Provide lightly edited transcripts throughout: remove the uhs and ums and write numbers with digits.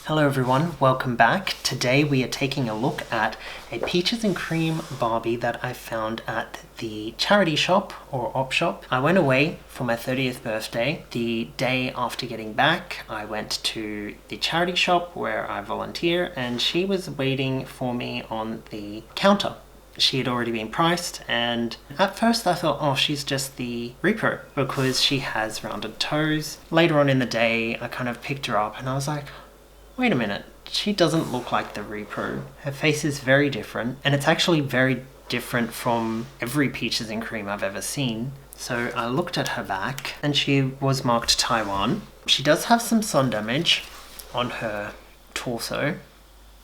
Hello everyone, welcome back. Today we are taking a look at a Peaches and Cream Barbie that I found at the charity shop or op shop. I went away for my 30th birthday. The day after getting back, I went to the charity shop where I volunteer and she was waiting for me on the counter. She had already been priced, and at first I thought, oh, she's just the repro because she has rounded toes. Later on in the day, I kind of picked her up and I was like, wait a minute, she doesn't look like the repro. Her face is very different, and it's actually very different from every Peaches and Cream I've ever seen. So I looked at her back and she was marked Taiwan. She does have some sun damage on her torso.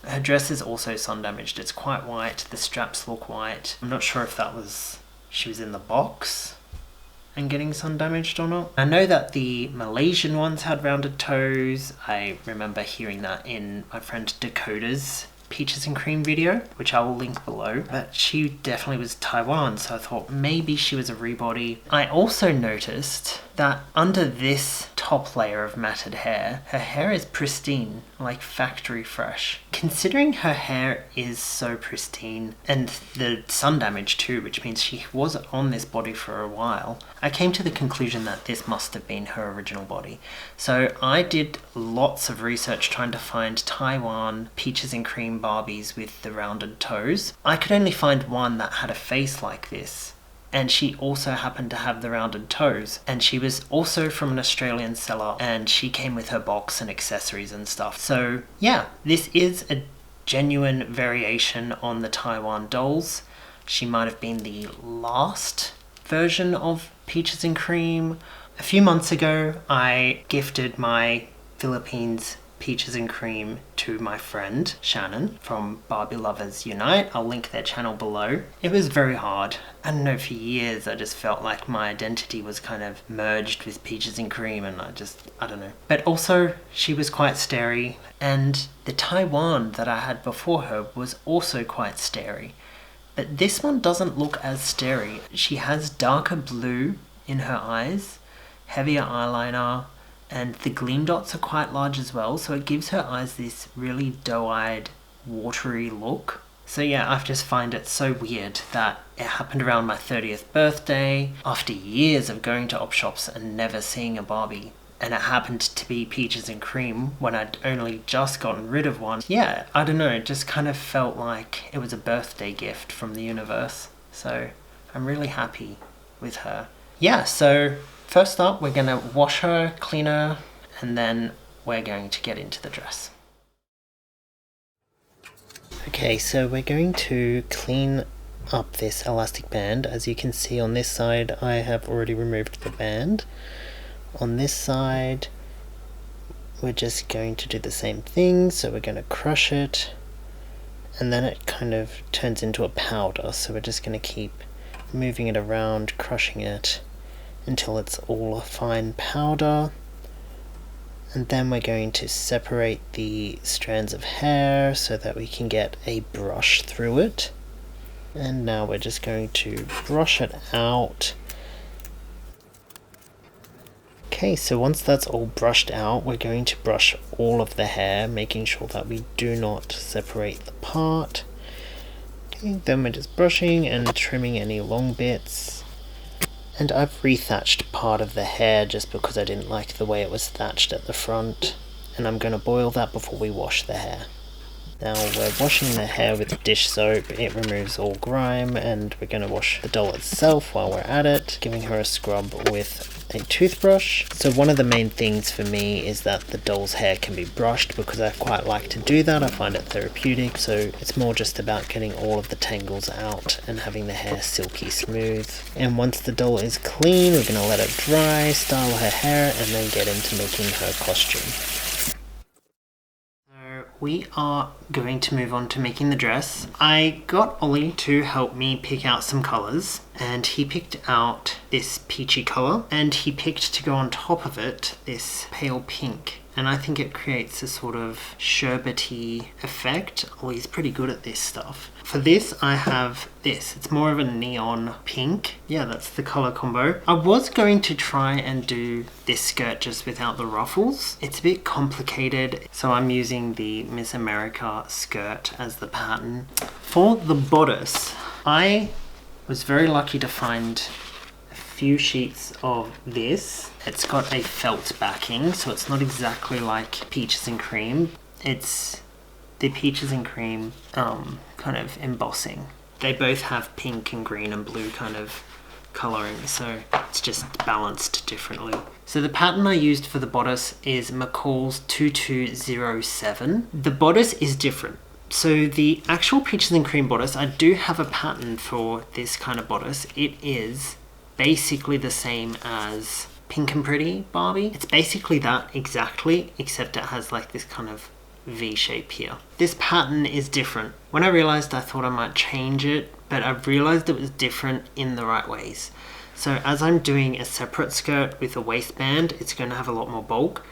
Her dress is also sun damaged. It's quite white. The straps look white. I'm not sure if that was she was in the box and getting sun damaged or not. I know that the Malaysian ones had rounded toes. I remember hearing that in my friend Dakota's Peaches and Cream video, which I will link below. But she definitely was Taiwan, so I thought maybe she was a rebody. I also noticed that under this top layer of matted hair, her hair is pristine, like factory fresh. Considering her hair is so pristine, and the sun damage too, which means she was on this body for a while, I came to the conclusion that this must have been her original body. So I did lots of research trying to find Taiwan Peaches and Cream Barbies with the rounded toes. I could only find one that had a face like this, and she also happened to have the rounded toes, and she was also from an Australian seller, and she came with her box and accessories and stuff. So yeah, this is a genuine variation on the Taiwan dolls. She might have been the last version of Peaches and Cream. A few months ago I gifted my Philippines Peaches and Cream to my friend Shannon from Barbie Lovers Unite. I'll link their channel below. It was very hard. I don't know, for years I just felt like my identity was kind of merged with Peaches and Cream, and I don't know. But also she was quite starey, and the Taiwan that I had before her was also quite starey. But this one doesn't look as starey. She has darker blue in her eyes, heavier eyeliner, and the gleam dots are quite large as well, so it gives her eyes this really doe-eyed, watery look. So yeah, I just find it so weird that it happened around my 30th birthday, after years of going to op shops and never seeing a Barbie. And it happened to be Peaches and Cream when I'd only just gotten rid of one. Yeah, I don't know, it just kind of felt like it was a birthday gift from the universe. So I'm really happy with her. Yeah, so first up, we're going to wash her, clean her, and then we're going to get into the dress. Okay, so we're going to clean up this elastic band. As you can see on this side, I have already removed the band. On this side, we're just going to do the same thing. So we're going to crush it, and then it kind of turns into a powder. So we're just going to keep moving it around, crushing it until it's all a fine powder. And then we're going to separate the strands of hair so that we can get a brush through it. And now we're just going to brush it out. Okay, so once that's all brushed out, we're going to brush all of the hair, making sure that we do not separate the part. Okay, then we're just brushing and trimming any long bits. And I've rethatched part of the hair just because I didn't like the way it was thatched at the front. And I'm going to boil that before we wash the hair. Now we're washing the hair with dish soap. It removes all grime, and we're going to wash the doll itself while we're at it, giving her a scrub with a toothbrush. So one of the main things for me is that the doll's hair can be brushed, because I quite like to do that. I find it therapeutic. So it's more just about getting all of the tangles out and having the hair silky smooth. And once the doll is clean, we're going to let it dry, style her hair, and then get into making her costume. We are going to move on to making the dress. I got Ollie to help me pick out some colours, and he picked out this peachy colour, and he picked to go on top of it this pale pink. and I think it creates a sort of sherbety effect. Oh, he's pretty good at this stuff. For this, I have this. It's more of a neon pink. Yeah, that's the color combo. I was going to try and do this skirt just without the ruffles. It's a bit complicated, so I'm using the Miss America skirt as the pattern. For the bodice, I was very lucky to find a few sheets of this. It's got a felt backing, so it's not exactly like Peaches and Cream. It's the Peaches and Cream kind of embossing. They both have pink and green and blue kind of colouring, so it's just balanced differently. So the pattern I used for the bodice is McCall's 2207. The bodice is different. So the actual Peaches and Cream bodice, I do have a pattern for this kind of bodice. It is basically the same as Pink and Pretty Barbie. It's basically that exactly, except it has like this kind of V shape here. This pattern is different. When I realized, I thought I might change it, but I realized it was different in the right ways. So as I'm doing a separate skirt with a waistband, it's going to have a lot more bulk.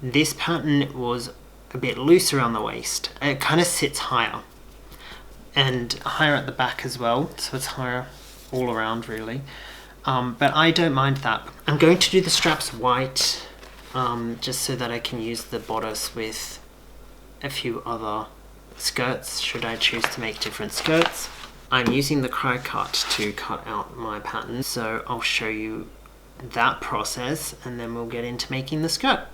This pattern was a bit loose around the waist. It kind of sits higher and higher at the back as well, so it's higher all around really. But I don't mind that. I'm going to do the straps white just so that I can use the bodice with a few other skirts should I choose to make different skirts. I'm using the cry cut to cut out my pattern, so I'll show you that process and then we'll get into making the skirt.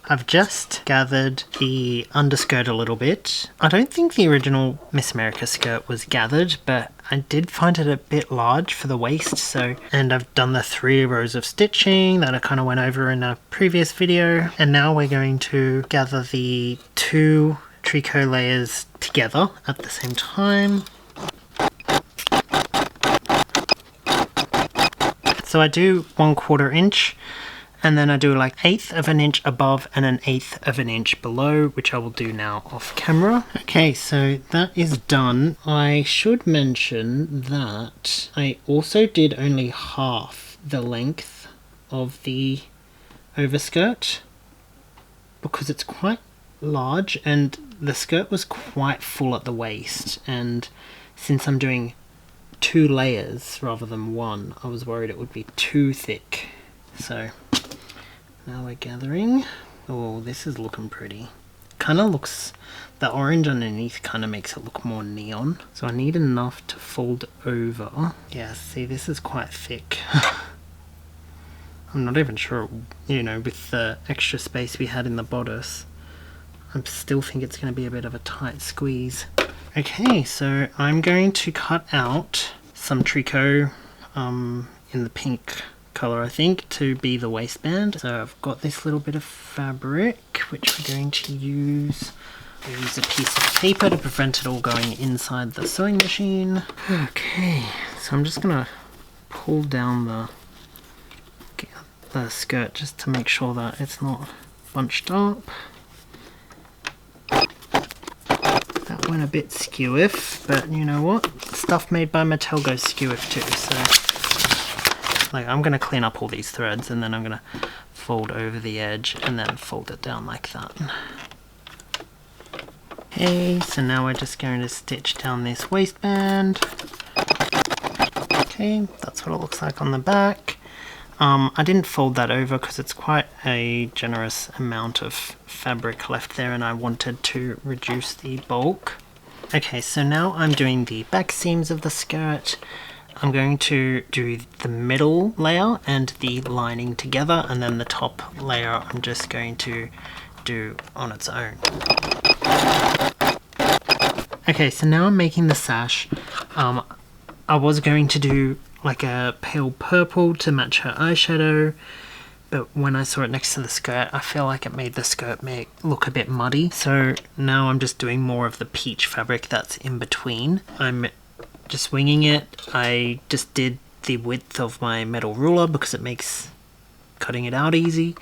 I've just gathered the underskirt a little bit. I don't think the original Miss America skirt was gathered, but I did find it a bit large for the waist, and I've done the 3 rows of stitching that I kind of went over in a previous video, and now we're going to gather the 2 tricot layers together at the same time. So I do 1/4 inch, and then I do like 1/8 of an inch above and an 1/8 of an inch below, which I will do now off camera. Okay, so that is done. I should mention that I also did only half the length of the overskirt because it's quite large and the skirt was quite full at the waist, and since I'm doing 2 layers rather than 1, I was worried it would be too thick. So now we're gathering. Oh, this is looking pretty. Kind of looks, the orange underneath kind of makes it look more neon. So I need enough to fold over. Yeah, see, this is quite thick. I'm not even sure, you know, with the extra space we had in the bodice, I still think it's going to be a bit of a tight squeeze. Okay, so I'm going to cut out some tricot in the pink color, I think, to be the waistband. So I've got this little bit of fabric which we're going to use. We use a piece of paper to prevent it all going inside the sewing machine. Okay, so I'm just gonna pull down the skirt just to make sure that it's not bunched up. That went a bit skew-if, but you know what? Stuff made by Mattel goes skew-if too, so like, I'm going to clean up all these threads and then I'm going to fold over the edge and then fold it down like that. Okay, so now we're just going to stitch down this waistband. Okay, that's what it looks like on the back. I didn't fold that over because it's quite a generous amount of fabric left there and I wanted to reduce the bulk. Okay, so now I'm doing the back seams of the skirt. I'm going to do the middle layer and the lining together, and then the top layer I'm just going to do on its own. Okay, so now I'm making the sash. I was going to do like a pale purple to match her eyeshadow, but when I saw it next to the skirt, I feel like it made the skirt look a bit muddy. So now I'm just doing more of the peach fabric that's in between. I'm just winging it. I just did the width of my metal ruler because it makes cutting it out easy.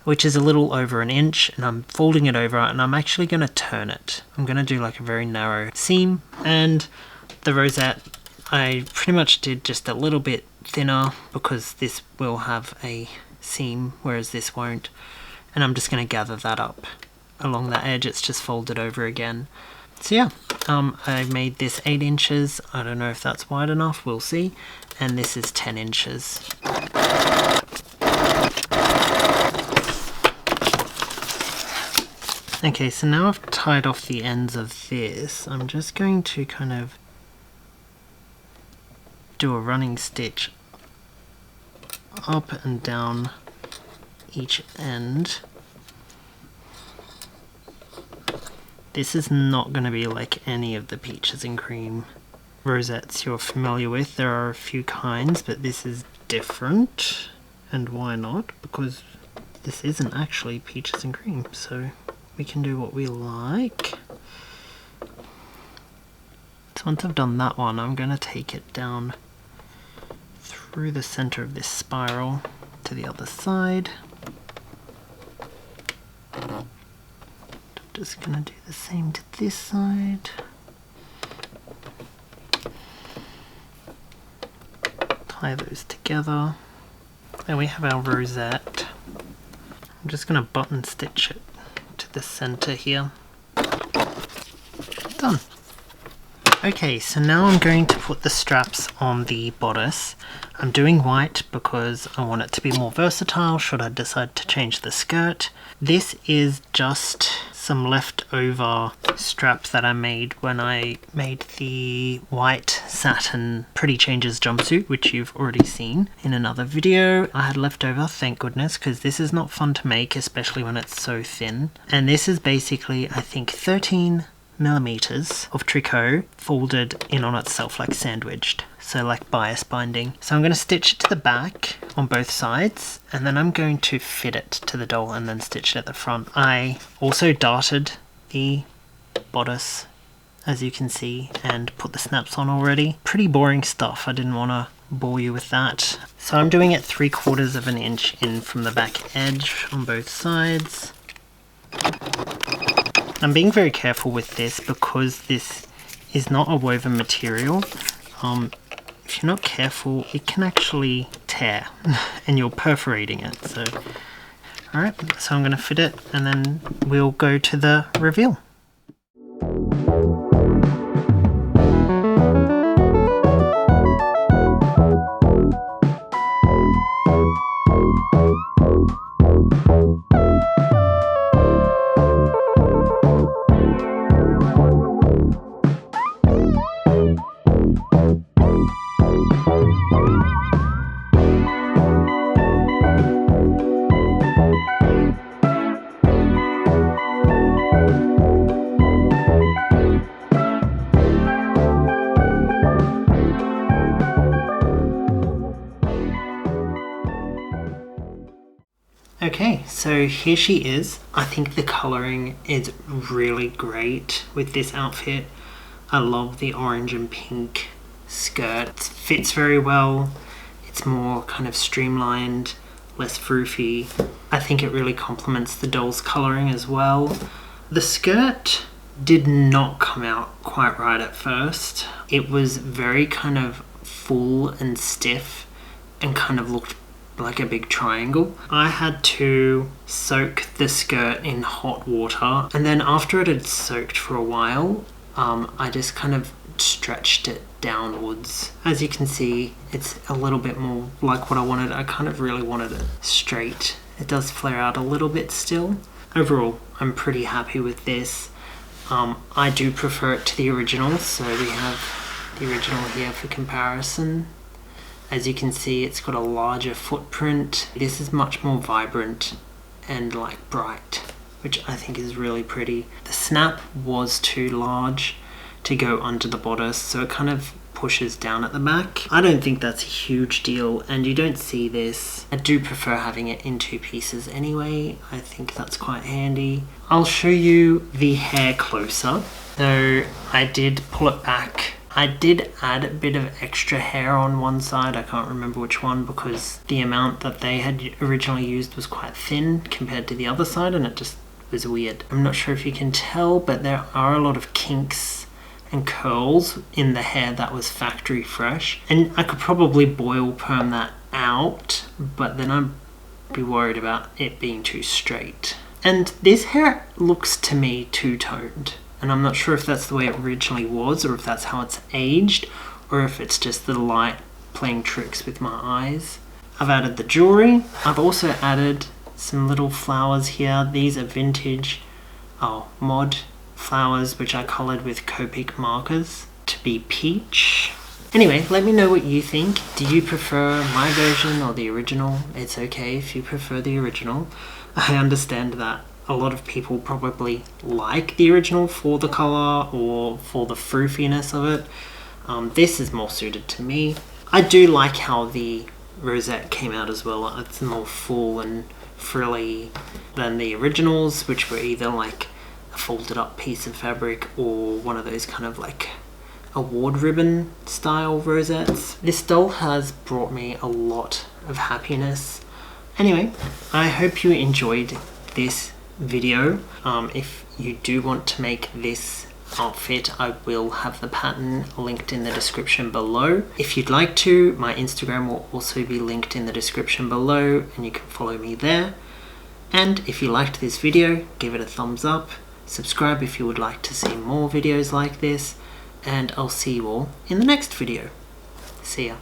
which is a little over 1 inch, and I'm folding it over and I'm actually going to turn it. I'm going to do like a very narrow seam, and the rosette I pretty much did just a little bit thinner because this will have a seam whereas this won't, and I'm just going to gather that up along that edge. It's just folded over again. So yeah, I made this 8 inches. I don't know if that's wide enough, we'll see. And this is 10 inches. Okay, so now I've tied off the ends of this, I'm just going to kind of do a running stitch up and down each end. This is not going to be like any of the peaches and cream rosettes you're familiar with. There are a few kinds, but this is different. And why not? Because this isn't actually peaches and cream, so we can do what we like. So once I've done that one, I'm going to take it down through the center of this spiral to the other side. I'm just going to do the same to this side. Tie those together. There we have our rosette. I'm just going to button stitch it to the center here. Done. Okay, so now I'm going to put the straps on the bodice. I'm doing white because I want it to be more versatile should I decide to change the skirt. This is just some leftover strap that I made when I made the white satin Pretty Changes jumpsuit, which you've already seen in another video. I had leftover, thank goodness, because this is not fun to make, especially when it's so thin. And this is basically, I think, 13 millimeters of tricot folded in on itself, like sandwiched, so like bias binding. So I'm going to stitch it to the back on both sides, and then I'm going to fit it to the doll and then stitch it at the front. I also darted the bodice, as you can see, and put the snaps on already. Pretty boring stuff, I didn't want to bore you with that. So I'm doing it 3/4 of an inch in from the back edge on both sides. I'm being very careful with this because this is not a woven material. If you're not careful, it can actually tear and you're perforating it. So, alright, so I'm going to fit it and then we'll go to the reveal. Okay, so here she is. I think the colouring is really great with this outfit. I love the orange and pink skirt. It fits very well. It's more kind of streamlined, less froofy. I think it really complements the doll's colouring as well. The skirt did not come out quite right at first. It was very kind of full and stiff and kind of looked like a big triangle. I had to soak the skirt in hot water, and then after it had soaked for a while, I just kind of stretched it downwards. As you can see, it's a little bit more like what I wanted. I kind of really wanted it straight. It does flare out a little bit still. Overall, I'm pretty happy with this. I do prefer it to the original, so we have the original here for comparison. As you can see, it's got a larger footprint. This is much more vibrant and like bright, which I think is really pretty. The snap was too large to go under the bodice, so it kind of pushes down at the back. I don't think that's a huge deal, and you don't see this. I do prefer having it in 2 pieces anyway. I think that's quite handy. I'll show you the hair closer. So I did pull it back I did add a bit of extra hair on one side, I can't remember which one, because the amount that they had originally used was quite thin compared to the other side, and it just was weird. I'm not sure if you can tell, but there are a lot of kinks and curls in the hair that was factory fresh, and I could probably boil perm that out, but then I'd be worried about it being too straight. And this hair looks to me two-toned, and I'm not sure if that's the way it originally was, or if that's how it's aged, or if it's just the light playing tricks with my eyes. I've added the jewelry. I've also added some little flowers here. These are vintage mod flowers, which I coloured with Copic markers to be peach. Anyway, let me know what you think. Do you prefer my version or the original? It's okay if you prefer the original. I understand that a lot of people probably like the original for the colour or for the froofiness of it. This is more suited to me. I do like how the rosette came out as well. It's more full and frilly than the originals, which were either like a folded up piece of fabric or one of those kind of like award ribbon style rosettes. This doll has brought me a lot of happiness. Anyway, I hope you enjoyed this video. If you do want to make this outfit, I will have the pattern linked in the description below. If you'd like to, my Instagram will also be linked in the description below, and you can follow me there. And if you liked this video, give it a thumbs up, subscribe if you would like to see more videos like this, and I'll see you all in the next video. See ya.